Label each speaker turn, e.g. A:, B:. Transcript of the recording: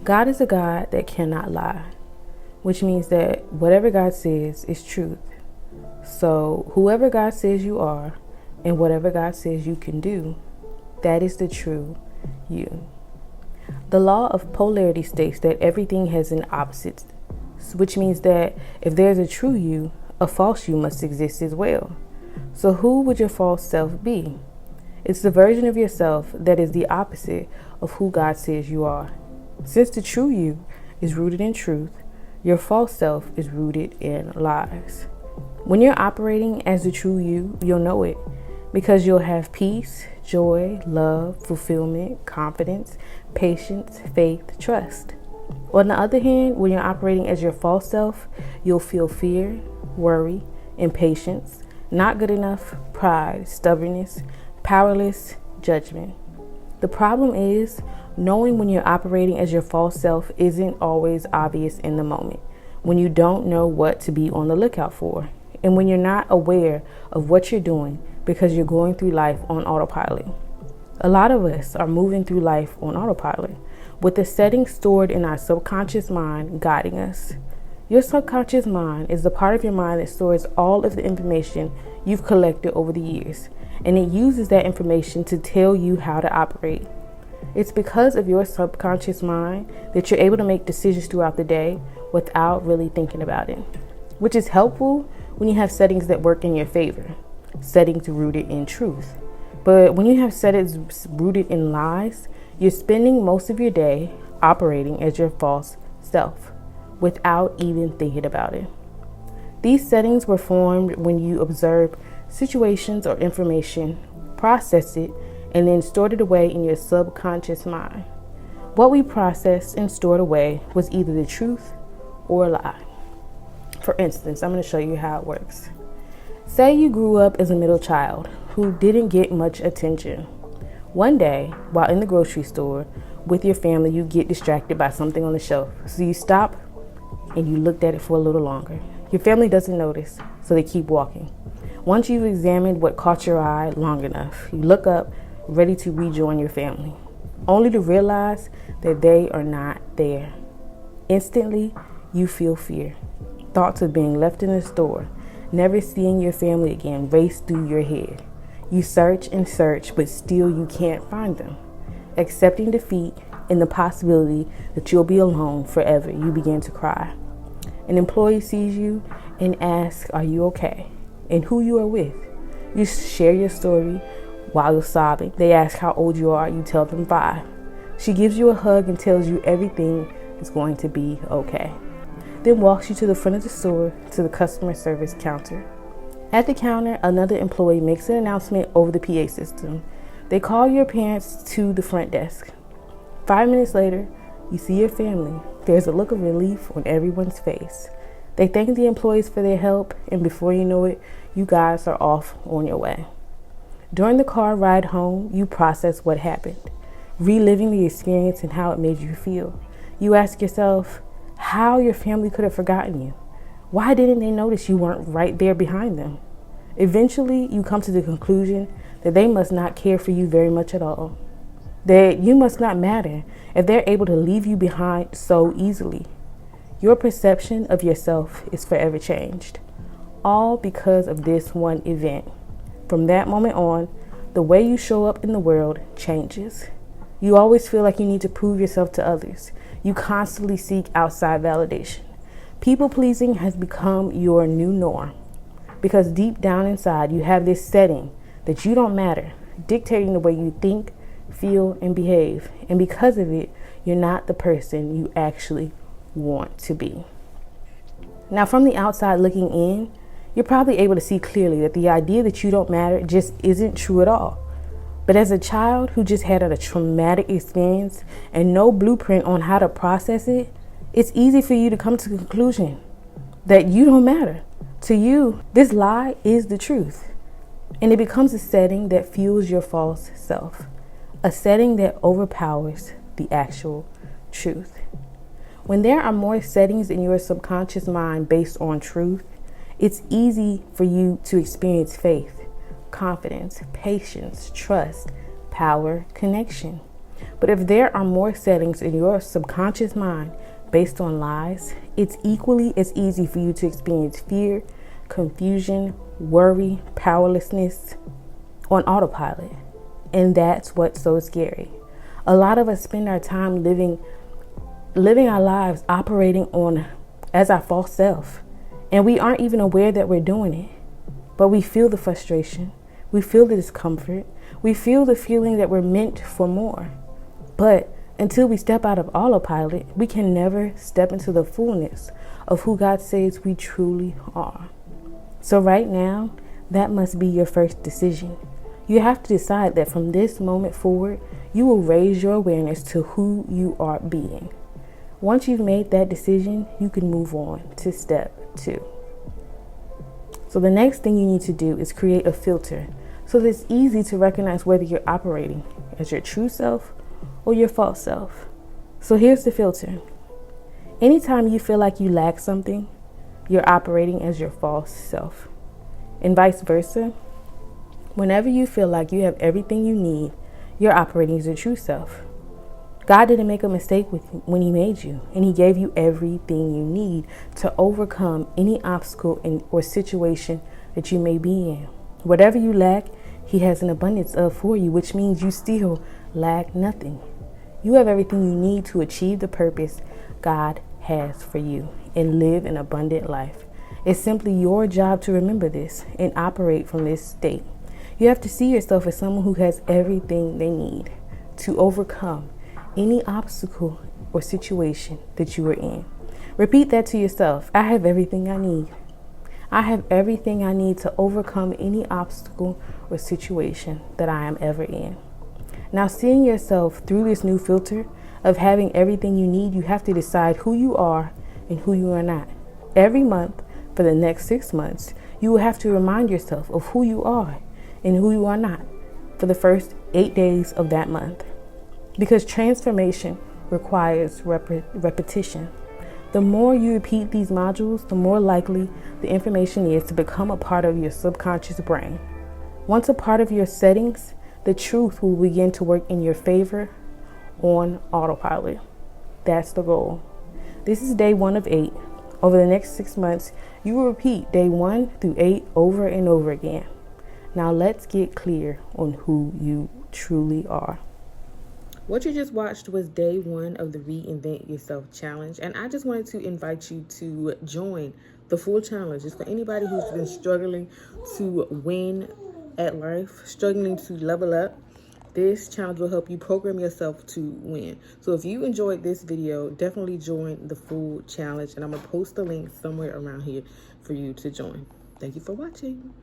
A: God is a God that cannot lie, which means that whatever God says is truth. So whoever God says you are and whatever God says you can do, that is the true you. The law of polarity states that everything has an opposite, which means that if there's a true you, a false you must exist as well. So who would your false self be? It's the version of yourself that is the opposite of who God says you are. Since the true you is rooted in truth, your false self is rooted in lies. When you're operating as the true you, you'll know it because you'll have peace, joy, love, fulfillment, confidence, patience, faith, trust. On the other hand, when you're operating as your false self, you'll feel fear, worry, impatience, not good enough, pride, stubbornness, powerless, judgment. The problem is, knowing when you're operating as your false self isn't always obvious in the moment, when you don't know what to be on the lookout for, and when you're not aware of what you're doing because you're going through life on autopilot. A lot of us are moving through life on autopilot, with the settings stored in our subconscious mind guiding us. Your subconscious mind is the part of your mind that stores all of the information you've collected over the years, and it uses that information to tell you how to operate. It's because of your subconscious mind that you're able to make decisions throughout the day without really thinking about it, which is helpful when you have settings that work in your favor, settings rooted in truth. But when you have settings rooted in lies, you're spending most of your day operating as your false self without even thinking about it. These settings were formed when you observed situations or information, processed it, and then stored it away in your subconscious mind. What we processed and stored away was either the truth or a lie. For instance, I'm going to show you how it works. Say you grew up as a middle child who didn't get much attention. One day, while in the grocery store with your family, you get distracted by something on the shelf. So you stop and you looked at it for a little longer. Your family doesn't notice, so they keep walking. Once you've examined what caught your eye long enough, you look up, ready to rejoin your family, only to realize that they are not there. Instantly, you feel fear. Thoughts of being left in the store, never seeing your family again, race through your head. You search and search, but still you can't find them. Accepting defeat and the possibility that you'll be alone forever, you begin to cry. An employee sees you and asks, "Are you okay?" and who you are with. You share your story while you're sobbing. They ask how old you are. You tell them 5. She gives you a hug and tells you everything is going to be okay. Then walks you to the front of the store to the customer service counter. At the counter, another employee makes an announcement over the PA system. They call your parents to the front desk. 5 minutes later, you see your family. There's a look of relief on everyone's face. They thank the employees for their help, and before you know it, you guys are off on your way. During the car ride home, you process what happened, reliving the experience and how it made you feel. You ask yourself how your family could have forgotten you. Why didn't they notice you weren't right there behind them? Eventually, you come to the conclusion that they must not care for you very much at all, that you must not matter if they're able to leave you behind so easily. Your perception of yourself is forever changed, all because of this one event. From that moment on, the way you show up in the world changes. You always feel like you need to prove yourself to others. You constantly seek outside validation. People-pleasing has become your new norm because deep down inside you have this setting that you don't matter, dictating the way you think, feel, and behave. And because of it, you're not the person you actually want to be. Now, from the outside looking in, you're probably able to see clearly that the idea that you don't matter just isn't true at all. But as a child who just had a traumatic experience and no blueprint on how to process it, it's easy for you to come to the conclusion that you don't matter. To you, this lie is the truth. And it becomes a setting that fuels your false self, a setting that overpowers the actual truth. When there are more settings in your subconscious mind based on truth, it's easy for you to experience faith, confidence, patience, trust, power, connection. But if there are more settings in your subconscious mind based on lies, it's equally as easy for you to experience fear, confusion, worry, powerlessness on autopilot. And that's what's so scary. A lot of us spend our time living our lives operating on as our false self. And we aren't even aware that we're doing it. But we feel the frustration. We feel the discomfort. We feel the feeling that we're meant for more. But until we step out of autopilot, we can never step into the fullness of who God says we truly are. So right now, that must be your first decision. You have to decide that from this moment forward, you will raise your awareness to who you are being. Once you've made that decision, you can move on to step 2. So the next thing you need to do is create a filter so that it's easy to recognize whether you're operating as your true self or your false self. So here's the filter. Anytime you feel like you lack something, you're operating as your false self. And vice versa. Whenever you feel like you have everything you need, you're operating as your true self. God didn't make a mistake with you when he made you, and he gave you everything you need to overcome any obstacle or situation that you may be in. Whatever you lack, he has an abundance of for you, which means you still lack nothing. You have everything you need to achieve the purpose God has for you and live an abundant life. It's simply your job to remember this and operate from this state. You have to see yourself as someone who has everything they need to overcome any obstacle or situation that you are in. Repeat that to yourself. I have everything I need. I have everything I need to overcome any obstacle or situation that I am ever in. Now, seeing yourself through this new filter of having everything you need, you have to decide who you are and who you are not. Every month for the next 6 months, you will have to remind yourself of who you are and who you are not for the first 8 days of that month. Because transformation requires repetition. The more you repeat these modules, the more likely the information is to become a part of your subconscious brain. Once a part of your settings, the truth will begin to work in your favor on autopilot. That's the goal. This is day 1 of 8. Over the next 6 months, you will repeat day 1 through 8 over and over again. Now let's get clear on who you truly are. What you just watched was day 1 of the Reinvent Yourself Challenge. And I just wanted to invite you to join the full challenge. It's for anybody who's been struggling to win at life, struggling to level up. This challenge will help you program yourself to win. So if you enjoyed this video, definitely join the full challenge. And I'm going to post the link somewhere around here for you to join. Thank you for watching.